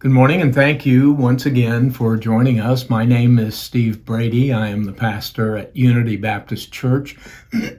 Good morning, and thank you once again for joining us. My name is Steve Brady. I am the pastor at Unity Baptist Church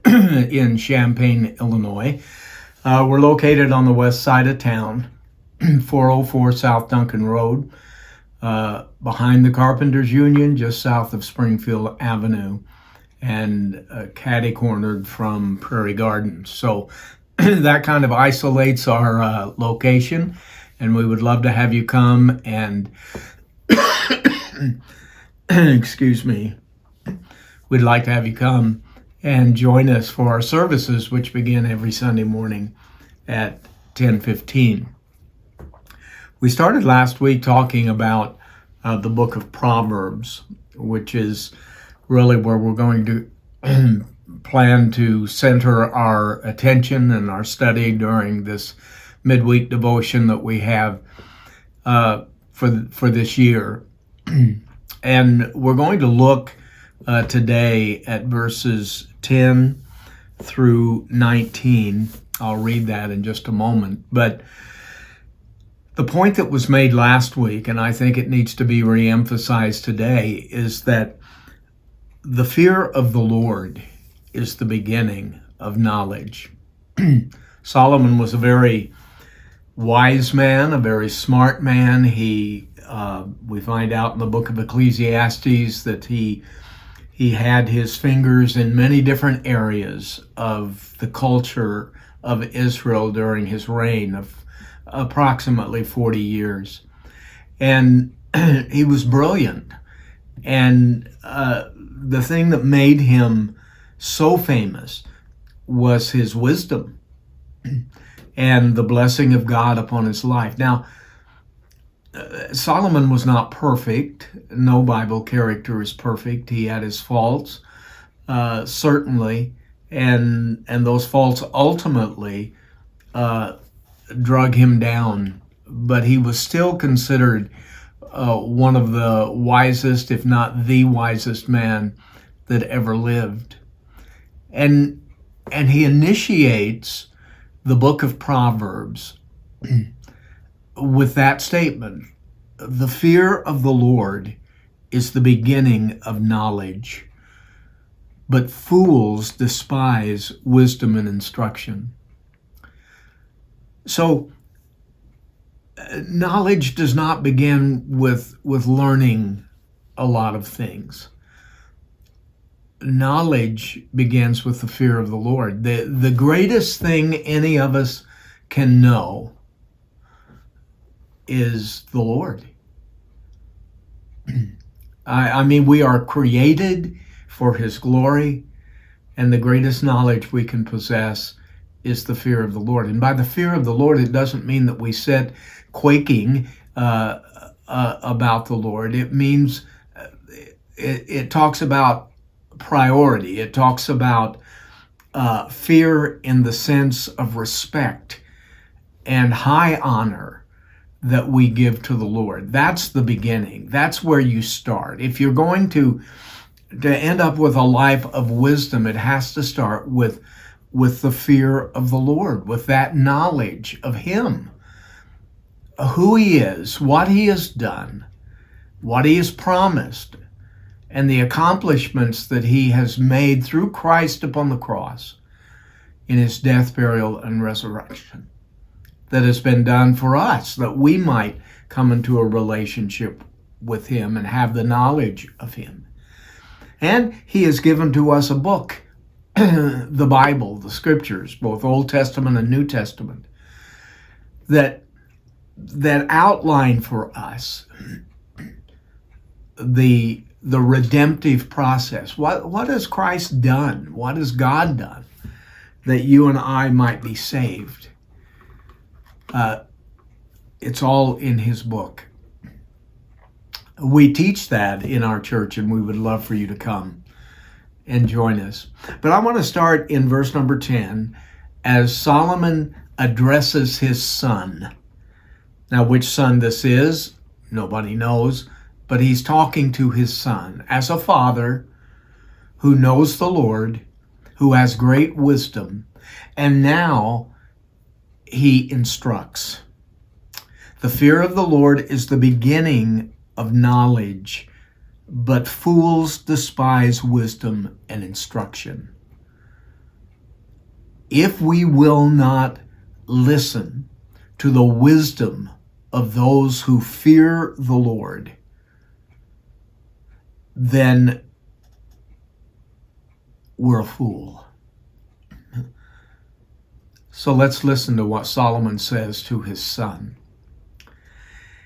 in Champaign, Illinois. We're located on the west side of town, 404 South Duncan Road, behind the Carpenters Union, just south of Springfield Avenue, and catty-cornered from Prairie Gardens. So that kind of isolates our location. And we would love to have you come and, excuse me, we'd like to have you come and join us for our services, which begin every Sunday morning at 10:15. We started last week talking about the book of Proverbs, which is really where we're going to plan to center our attention and our study during this midweek devotion that we have for this year. And we're going to look today at verses 10 through 19. I'll read that in just a moment. But the point that was made last week, and I think it needs to be reemphasized today, is that the fear of the Lord is the beginning of knowledge. Solomon was a very wise man, a very smart man. We find out in the book of Ecclesiastes that he had his fingers in many different areas of the culture of Israel during his reign of approximately 40 years. And he was brilliant. And the thing that made him so famous was his wisdom and the blessing of God upon his life. Now, Solomon was not perfect. No Bible character is perfect. He had his faults, certainly, and those faults ultimately drug him down. But he was still considered one of the wisest, if not the wisest man that ever lived. And he initiates the book of Proverbs with that statement: the fear of the Lord is the beginning of knowledge, but fools despise wisdom and instruction. So knowledge does not begin with learning a lot of things. Knowledge begins with the fear of the Lord. The greatest thing any of us can know is the Lord. I mean, we are created for His glory, and the greatest knowledge we can possess is the fear of the Lord. And by the fear of the Lord, it doesn't mean that we sit quaking about the Lord. It means it talks about priority. It talks about fear in the sense of respect and high honor that we give to the Lord. That's the beginning. That's where you start. If you're going to end up with a life of wisdom, it has to start with the fear of the Lord, with that knowledge of Him, who He is, what He has done, what He has promised, and the accomplishments that He has made through Christ upon the cross in His death, burial, and resurrection that has been done for us, that we might come into a relationship with Him and have the knowledge of Him. And He has given to us a book, the Bible, the Scriptures, both Old Testament and New Testament, that outline for us the redemptive process. What has Christ done? What has God done that you and I might be saved? It's all in His book. We teach that in our church, and we would love for you to come and join us. But I want to start in verse number 10 as Solomon addresses his son. Now, which son this is, nobody knows. But he's talking to his son as a father who knows the Lord, who has great wisdom, and now he instructs. The fear of the Lord is the beginning of knowledge, but fools despise wisdom and instruction. If we will not listen to the wisdom of those who fear the Lord, then we're a fool. So let's listen to what Solomon says to his son.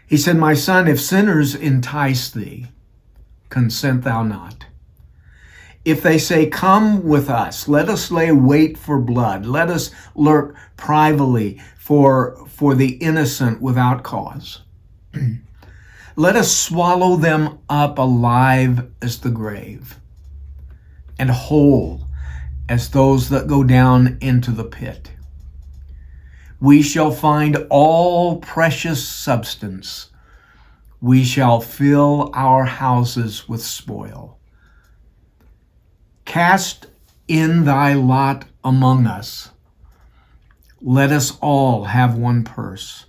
He said, "My son, if sinners entice thee, consent thou not. If they say, 'Come with us, let us lay wait for blood, let us lurk privately for the innocent without cause. Let us swallow them up alive as the grave, and whole as those that go down into the pit. We shall find all precious substance. We shall fill our houses with spoil. Cast in thy lot among us. Let us all have one purse.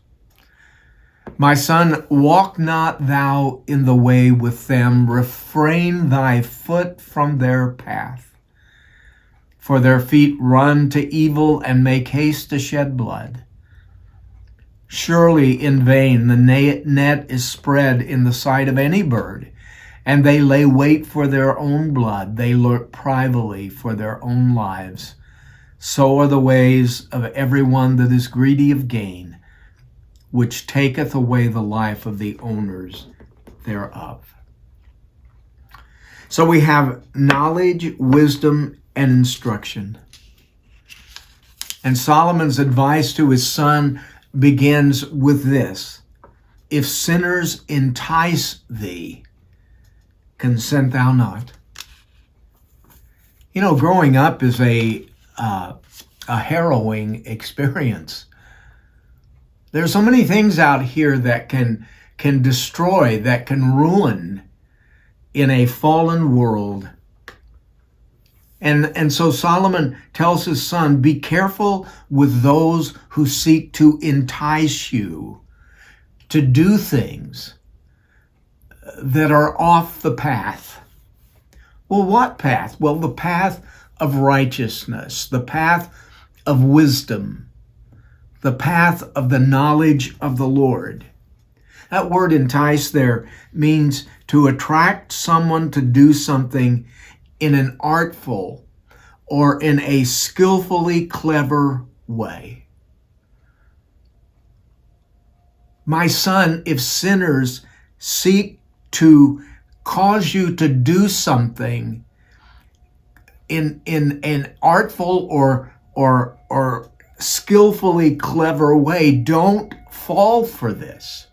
My son, walk not thou in the way with them. Refrain thy foot from their path. For their feet run to evil and make haste to shed blood. Surely in vain the net is spread in the sight of any bird, and they lay wait for their own blood. They lurk privately for their own lives. So are the ways of everyone that is greedy of gain, which taketh away the life of the owners thereof." So we have knowledge, wisdom, and instruction. And Solomon's advice to his son begins with this: "If sinners entice thee, consent thou not." You know, growing up is a harrowing experience. There's so many things out here that can destroy, that can ruin in a fallen world. And so Solomon tells his son, be careful with those who seek to entice you to do things that are off the path. Well, what path? Well, the path of righteousness, the path of wisdom, the path of the knowledge of the Lord. That word entice there means to attract someone to do something in an artful or in a skillfully clever way. My son, if sinners seek to cause you to do something in an artful or skillfully clever way, don't fall for this.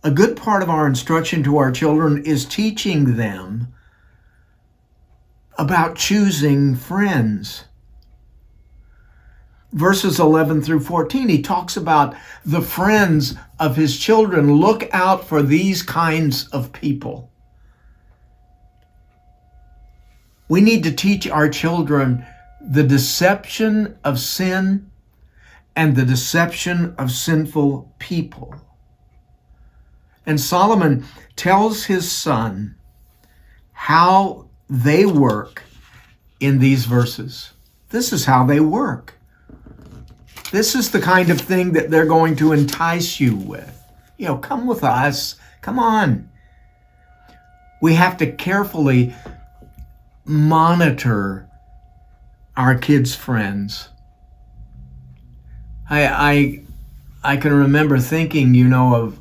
A good part of our instruction to our children is teaching them about choosing friends. Verses 11 through 14, he talks about the friends of his children. Look out for these kinds of people. We need to teach our children the deception of sin and the deception of sinful people. And Solomon tells his son how they work in these verses. This is how they work. This is the kind of thing that they're going to entice you with. You know, come with us. Come on. We have to carefully monitor our kids' friends. I can remember thinking, you know,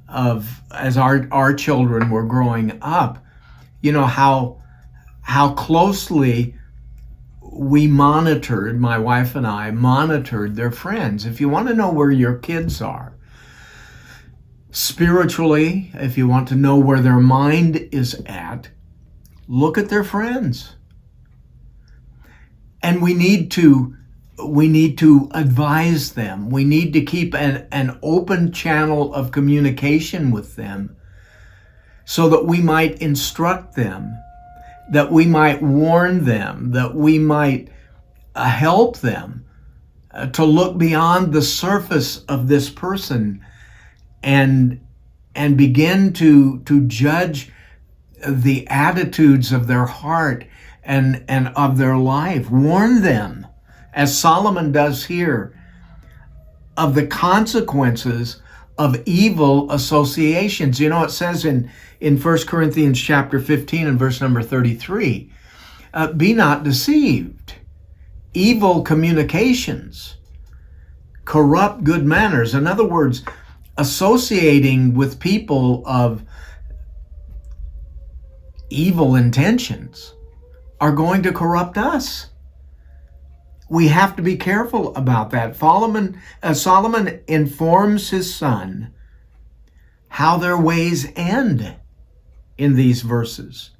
of as our children were growing up, you know, how closely we monitored, my wife and I monitored their friends. If you want to know where your kids are spiritually, if you want to know where their mind is at, look at their friends. And we need to advise them. We need to keep an open channel of communication with them so that we might instruct them, that we might warn them, that we might help them to look beyond the surface of this person and begin to judge the attitudes of their heart and of their life. Warn them, as Solomon does here, of the consequences of evil associations. You know, it says in 1 Corinthians chapter 15 and verse number 33, be not deceived. Evil communications corrupt good manners. In other words, associating with people of evil intentions are going to corrupt us. We have to be careful about that. Solomon informs his son how their ways end in these verses.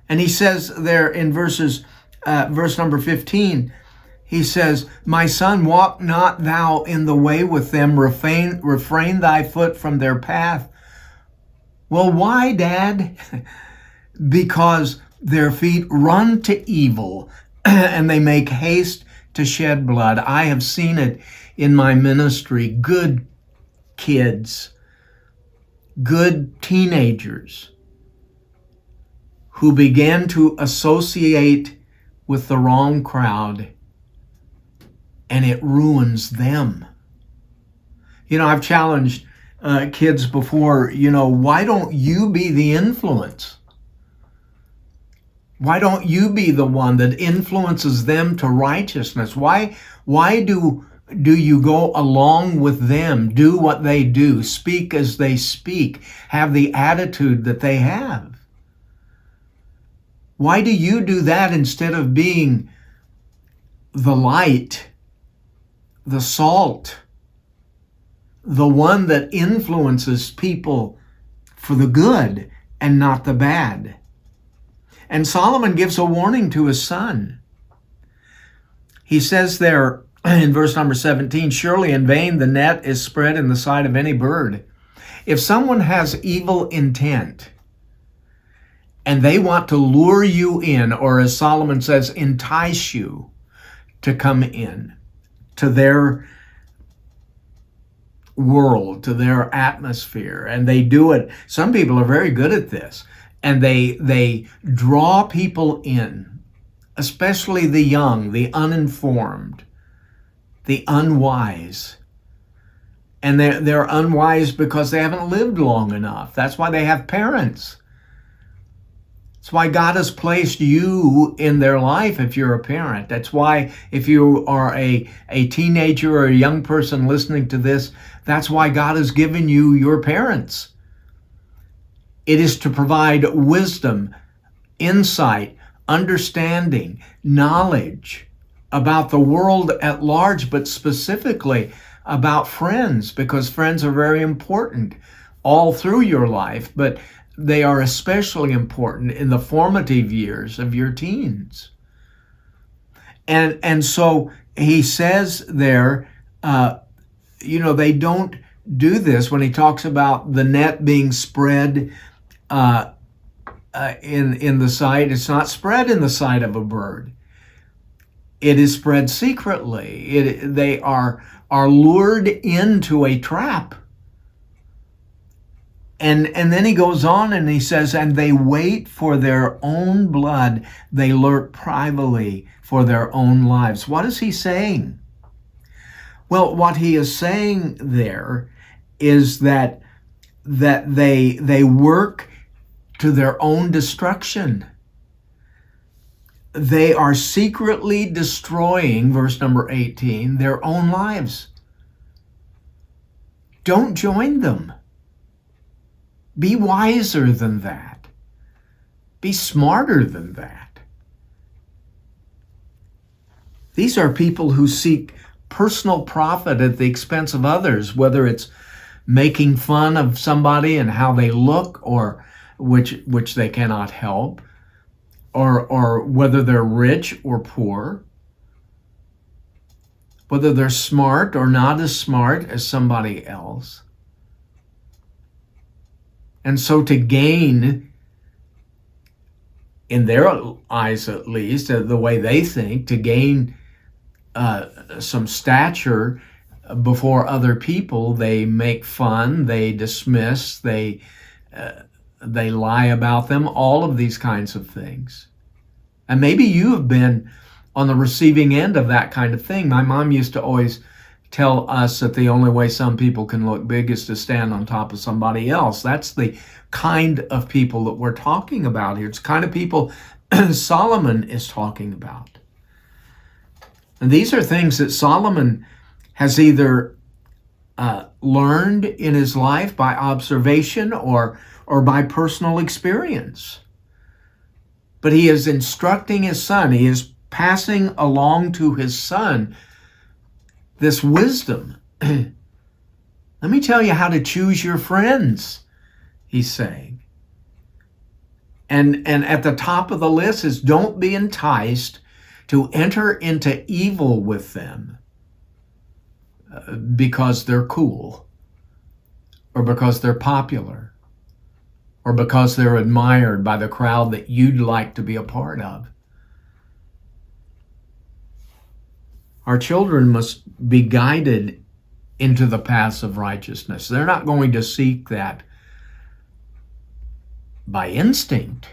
And he says there in verse number 15, he says, my son, walk not thou in the way with them, refrain thy foot from their path. Well, why, Dad? Because their feet run to evil and they make haste to shed blood. I have seen it in my ministry. Good kids, good teenagers who began to associate with the wrong crowd, and it ruins them. You know, I've challenged kids before, why don't you be the influence? Why don't you be the one that influences them to righteousness? Why do you go along with them, do what they do, speak as they speak, have the attitude that they have? Why do you do that instead of being the light, the salt, the one that influences people for the good and not the bad? And Solomon gives a warning to his son. He says there in verse number 17, surely in vain the net is spread in the sight of any bird. If someone has evil intent and they want to lure you in, or as Solomon says, entice you to come in to their world, to their atmosphere, and they do it. Some people are very good at this. And they draw people in, especially the young, the uninformed, the unwise. And they're unwise because they haven't lived long enough. That's why they have parents. That's why God has placed you in their life if you're a parent. That's why if you are a teenager or a young person listening to this, that's why God has given you your parents. It is to provide wisdom, insight, understanding, knowledge about the world at large, but specifically about friends, because friends are very important all through your life, but they are especially important in the formative years of your teens. And so he says there, they don't do this when he talks about the net being spread in the sight. It's not spread in the sight of a bird. It is spread secretly. They are lured into a trap. And then he goes on and he says, and they wait for their own blood. They lurk privately for their own lives. What is he saying? Well, what he is saying there is that they work to their own destruction. They are secretly destroying, verse number 18, their own lives. Don't join them. Be wiser than that. Be smarter than that. These are people who seek personal profit at the expense of others, whether it's making fun of somebody and how they look, or which they cannot help, or whether they're rich or poor, whether they're smart or not as smart as somebody else. And so to gain, in their eyes at least, the way they think, to gain some stature before other people. They make fun, they dismiss, they lie about them, all of these kinds of things. And maybe you have been on the receiving end of that kind of thing. My mom used to always tell us that the only way some people can look big is to stand on top of somebody else. That's the kind of people that we're talking about here. It's the kind of people Solomon is talking about. And these are things that Solomon has either learned in his life by observation or by personal experience. But he is instructing his son. He is passing along to his son this wisdom. Let me tell you how to choose your friends, he's saying. And at the top of the list is don't be enticed to enter into evil with them because they're cool, or because they're popular, or because they're admired by the crowd that you'd like to be a part of. Our children must be guided into the paths of righteousness. They're not going to seek that by instinct.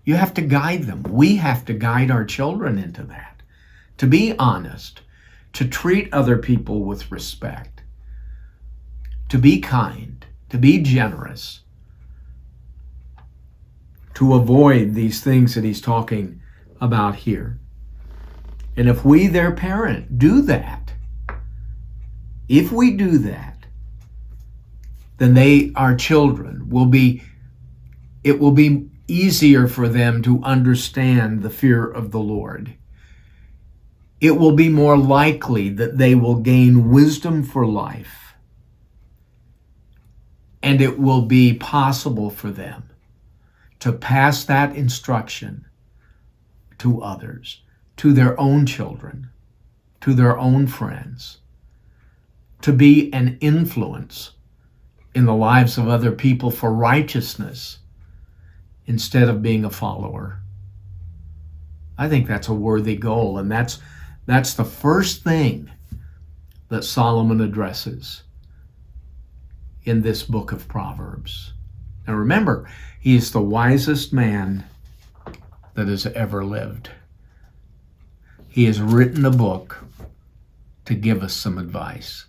You have to guide them. We have to guide our children into that. To be honest, to treat other people with respect, to be kind, to be generous, to avoid these things that he's talking about here. And if we, their parent, do that, if we do that, then our children it will be easier for them to understand the fear of the Lord. It will be more likely that they will gain wisdom for life. And it will be possible for them to pass that instruction to others, to their own children, to their own friends, to be an influence in the lives of other people for righteousness instead of being a follower. I think that's a worthy goal, and that's the first thing that Solomon addresses in this book of Proverbs. And remember, he is the wisest man that has ever lived. He has written a book to give us some advice.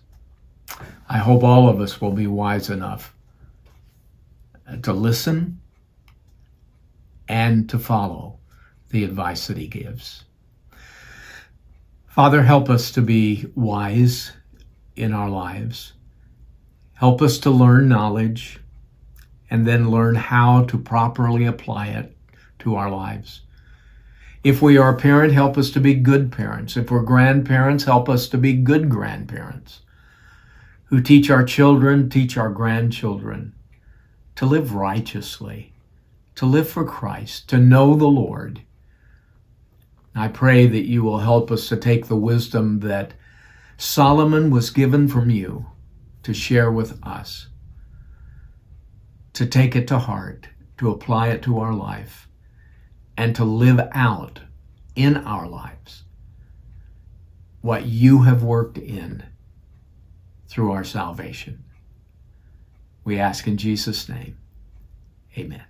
I hope all of us will be wise enough to listen and to follow the advice that he gives. Father, help us to be wise in our lives. Help us to learn knowledge and then learn how to properly apply it to our lives. If we are a parent, help us to be good parents. If we're grandparents, help us to be good grandparents who teach our children, teach our grandchildren to live righteously, to live for Christ, to know the Lord. I pray that you will help us to take the wisdom that Solomon was given from you to share with us, to take it to heart, to apply it to our life, and to live out in our lives what you have worked in through our salvation. We ask in Jesus' name, amen.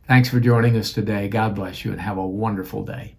Thanks for joining us today. God bless you and have a wonderful day.